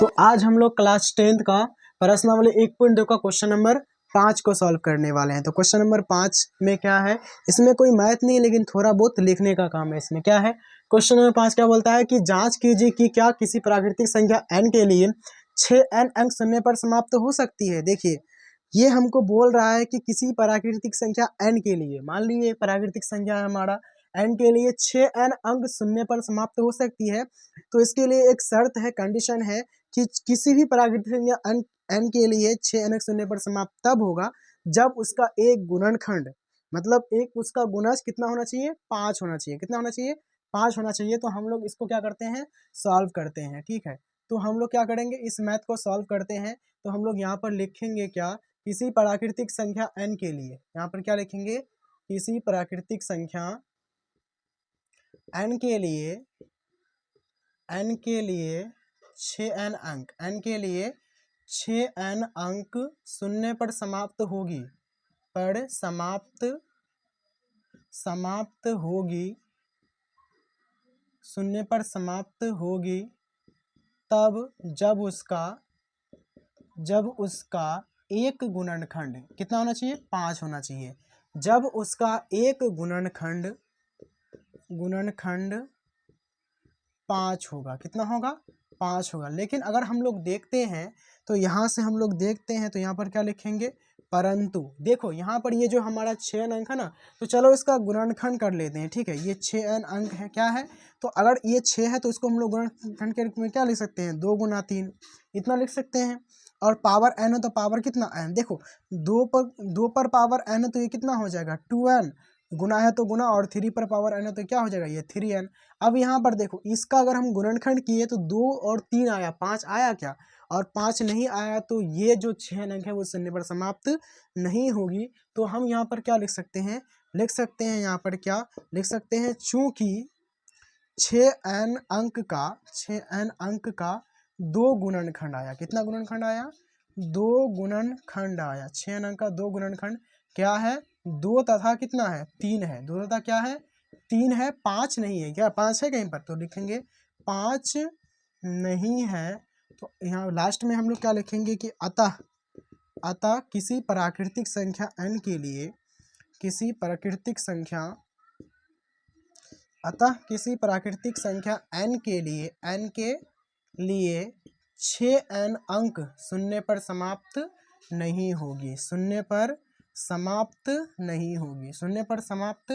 तो आज हम लोग क्लास 10th का प्रश्नावली 1.2 का क्वेश्चन नंबर 5 को सॉल्व करने वाले हैं। तो क्वेश्चन नंबर 5 में क्या है, इसमें कोई मैथ नहीं लेकिन थोड़ा बहुत लिखने का काम है। इसमें क्या है, क्वेश्चन नंबर 5 क्या बोलता है कि जांच कीजिए कि क्या किसी प्राकृतिक संख्या n के लिए 6n अंक शून्य पर समाप्त हो सकती है। देखिए ये हमको बोल रहा है कि किसी प्राकृतिक संख्या n के लिए, मान लीजिए प्राकृतिक संख्या है हमारा n के लिए 6n अंक शून्य पर समाप्त हो सकती है। तो इसके लिए एक शर्त है, कंडीशन है कि किसी भी प्राकृतिक संख्या n के लिए 6 अंक शून्य पर समाप्त तब होगा जब उसका एक गुणनखंड, मतलब एक उसका गुणज कितना होना चाहिए, 5 होना चाहिए। कितना होना चाहिए, 5 होना चाहिए। तो हम लोग इसको क्या करते हैं, सॉल्व करते हैं। ठीक है, तो हम लोग क्या करेंगे, इस मैथ को सॉल्व करते हैं। तो हम लोग यहाँ पर लिखेंगे क्या, किसी प्राकृतिक संख्या n के लिए, यहाँ पर क्या लिखेंगे, किसी प्राकृतिक संख्या n के लिए 6n अंक, n के लिए 6n अंक शून्य पर समाप्त होगी, पर समाप्त होगी, शून्य पर समाप्त होगी तब जब उसका एक गुणनखंड कितना होना चाहिए, 5 होना चाहिए। जब उसका एक गुणनखंड 5 होगा, कितना होगा, 5 होगा। लेकिन अगर हम लोग देखते हैं तो यहाँ से हम लोग देखते हैं तो यहाँ पर क्या लिखेंगे, परंतु देखो यहाँ पर ये जो हमारा 6n अंक है ना, तो चलो इसका गुणनखंड कर लेते हैं। ठीक है, ये 6n अंक है, क्या है, तो अगर ये 6 है तो इसको हम लोग गुणनखंड के रूप में क्या लिख सकते हैं, 2 गुना 3, इतना लिख सकते हैं। और पावर n है तो पावर कितना n, देखो 2 पर पावर n है तो ये कितना हो जाएगा, 2n, गुना है तो गुना, और 3 पर पावर n है तो क्या हो जाएगा, ये 3n। अब यहाँ पर देखो इसका अगर हम गुणनखंड किए तो 2 और 3 आया, 5 आया क्या, और 5 नहीं आया, तो ये जो 6 अंक है वो शून्य पर समाप्त नहीं होगी। तो हम यहाँ पर क्या लिख सकते हैं, यहाँ पर क्या लिख सकते हैं, चूंकि 6n अंक का 2 गुणनखंड आया, कितना गुणनखंड आया, 2 गुणनखंड आया। 6n अंक का 2 गुणनखंड क्या है, 2 तथा कितना है, 3 है, 2 तथा क्या है, 3 है, 5 नहीं है। क्या 5 है कहीं पर, तो लिखेंगे 5 नहीं है। तो यहाँ लास्ट में हम लोग क्या लिखेंगे कि अतः किसी प्राकृतिक संख्या n के लिए, n के लिए 6n अंक शून्य पर समाप्त नहीं होगी, शून्य पर समाप्त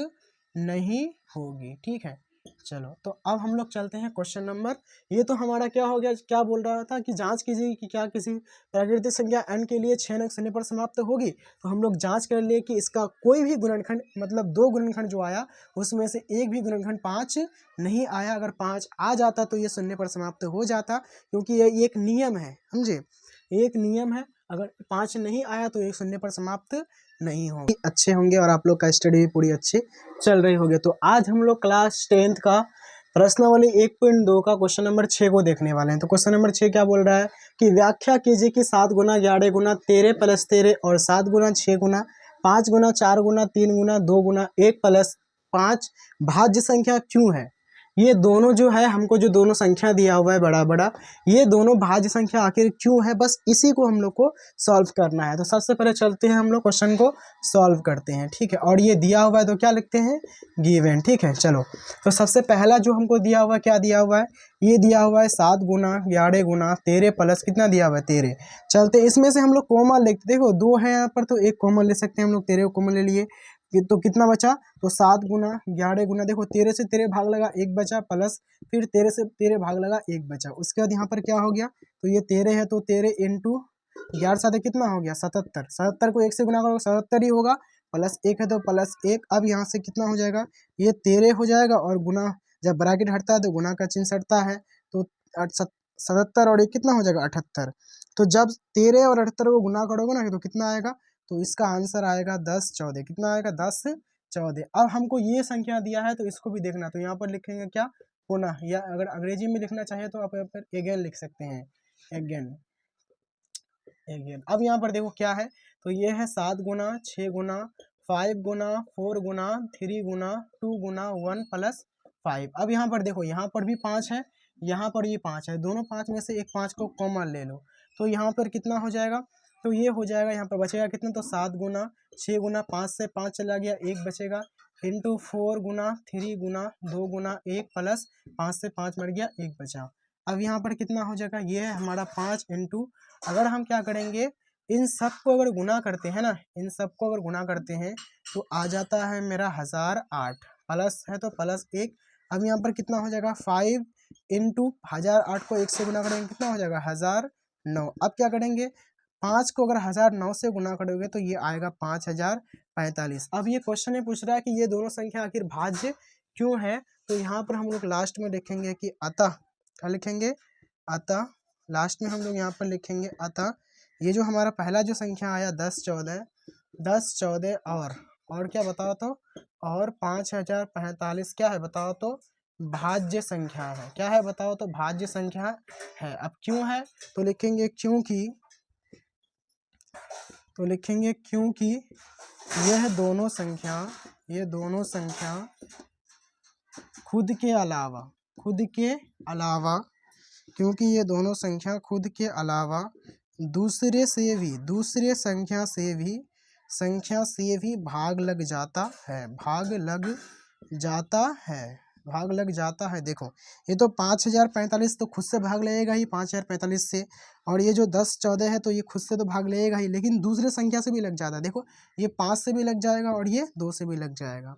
नहीं होगी। ठीक है, चलो तो अब हम लोग चलते हैं क्वेश्चन नंबर, ये तो हमारा क्या हो गया, क्या बोल रहा था कि जांच कीजिए कि क्या किसी प्राकृतिक संख्या n के लिए 6 अंक शून्य पर समाप्त होगी। तो हम लोग जांच कर लिए कि इसका कोई भी गुणनखंड, मतलब 2 गुणनखंड जो आया उसमें से एक भी गुणनखंड 5 नहीं आया। अगर 5 आ जाता तो ये शून्य पर समाप्त हो जाता, क्योंकि ये एक नियम है, समझे, एक नियम है। अगर 5 नहीं आया तो ये शून्य पर समाप्त नहीं होंगे। अच्छे होंगे और आप लोग का स्टडी भी पूरी अच्छी चल रही होगी। तो आज हम लोग क्लास 10th का प्रश्नावली 1.2 का क्वेश्चन नंबर 6 को देखने वाले हैं। तो क्वेश्चन नंबर 6 क्या बोल रहा है कि व्याख्या कीजिए कि 7 गुना 11 गुना 13 प्लस 13 और 7 गुना 6 गुना 5 गुना 4 गुना 3 गुना 2 गुना 1 प्लस 5 भाज्य संख्या क्यों है। ये दोनों जो है, हमको जो दोनों संख्या दिया हुआ है बड़ा बड़ा, ये दोनों भाज्य संख्या आखिर क्यों है, बस इसी को हम लोग को सॉल्व करना है। तो सबसे पहले चलते हैं, हम लोग क्वेश्चन को सॉल्व करते हैं। ठीक है, और ये दिया हुआ है तो क्या लिखते हैं, गिवन। ठीक है, चलो तो सबसे पहला जो हमको दिया हुआ है, क्या दिया हुआ है, ये दिया हुआ है 7 गुना 11 गुना 13 प्लस कितना दिया हुआ है, 13। चलते इसमें से हम लोग कॉमन लेते, देखो 2 है यहाँ पर तो एक कॉमन ले सकते हैं हम लोग, 13 को कॉमन ले लिए तो कितना बचा, तो 7 गुना 11 गुना, देखो 13 से 13 भाग लगा 1 बचा, प्लस फिर 13 से 13 भाग लगा 1 बचा। उसके बाद यहाँ पर क्या हो गया, तो ये 13 है तो 13 इंटू 11 साथ कितना हो गया, 77। 77 को 1 से गुना करोगे 77 ही होगा, प्लस 1 है तो प्लस 1। अब यहाँ से कितना हो जाएगा, ये 13 हो जाएगा, और गुना जब ब्रैकेट हटता है तो गुना का चिन्ह हटता है, तो 77 और 1 कितना हो जाएगा, 78। तो जब 13 और 78 को गुना करोगे ना तो कितना आएगा, तो इसका आंसर आएगा 10 14। कितना आएगा, 10 14। अब हमको ये संख्या दिया है तो इसको भी देखना, तो यहाँ पर लिखेंगे क्या, पुनः, या अगर अंग्रेजी में लिखना चाहे तो आप यहाँ पर अगेन लिख सकते हैं, अगेन। अब यहाँ पर देखो क्या है, तो ये है 7 गुना 6 गुना 5 गुना 4 गुना 3 गुना 2 गुना 1 प्लस 5। अब यहाँ पर देखो, यहाँ पर भी 5 है, यहाँ पर ये 5 है, दोनों 5 में से एक 5 को कॉमन ले लो, तो यहाँ पर कितना हो जाएगा, तो ये हो जाएगा, यहाँ पर बचेगा कितना, तो 7 गुना 6 गुना 5 से 5 चला गया, 1 बचेगा, इंटू 4 गुना 3 गुना 2 गुना 1 प्लस 5 से 5 मर गया, 1 बचा। अब यहाँ पर कितना हो जाएगा, ये है हमारा 5 इंटू, अगर हम क्या करेंगे, इन सब को अगर गुना करते हैं ना, इन सब को अगर गुना करते हैं तो आ जाता है मेरा 1008, प्लस है तो प्लस 1। अब यहाँ पर कितना हो जाएगा, 5 इंटू 1008 को 1 से गुना करेंगे कितना हो जाएगा, 1009। अब क्या करेंगे, 5 को अगर 1009 से गुना करोगे तो ये आएगा 5045। अब ये क्वेश्चन में पूछ रहा है कि ये दोनों संख्या आखिर भाज्य क्यों है, तो यहाँ पर हम लोग लास्ट में लिखेंगे कि अतः, क्या लिखेंगे, अतः, लास्ट में हम लोग यहाँ पर लिखेंगे अतः ये जो हमारा पहला जो संख्या आया 10 14 और क्या बताओ तो, और 5045 क्या है बताओ तो, भाज्य संख्या है, क्या है बताओ तो, भाज्य संख्या है। अब क्यों है, तो लिखेंगे क्योंकि यह दोनों संख्या खुद के अलावा क्योंकि ये दोनों संख्या खुद के अलावा दूसरे संख्या से भी भाग लग जाता है। देखो ये तो 5045 तो खुद से भाग लगेगा ही 5045 से, और ये जो 10 14 है तो ये खुद से तो भाग लगेगा ही, लेकिन दूसरे संख्या से भी लग जाता है। देखो ये 5 से भी लग जाएगा और ये 2 से भी लग जाएगा।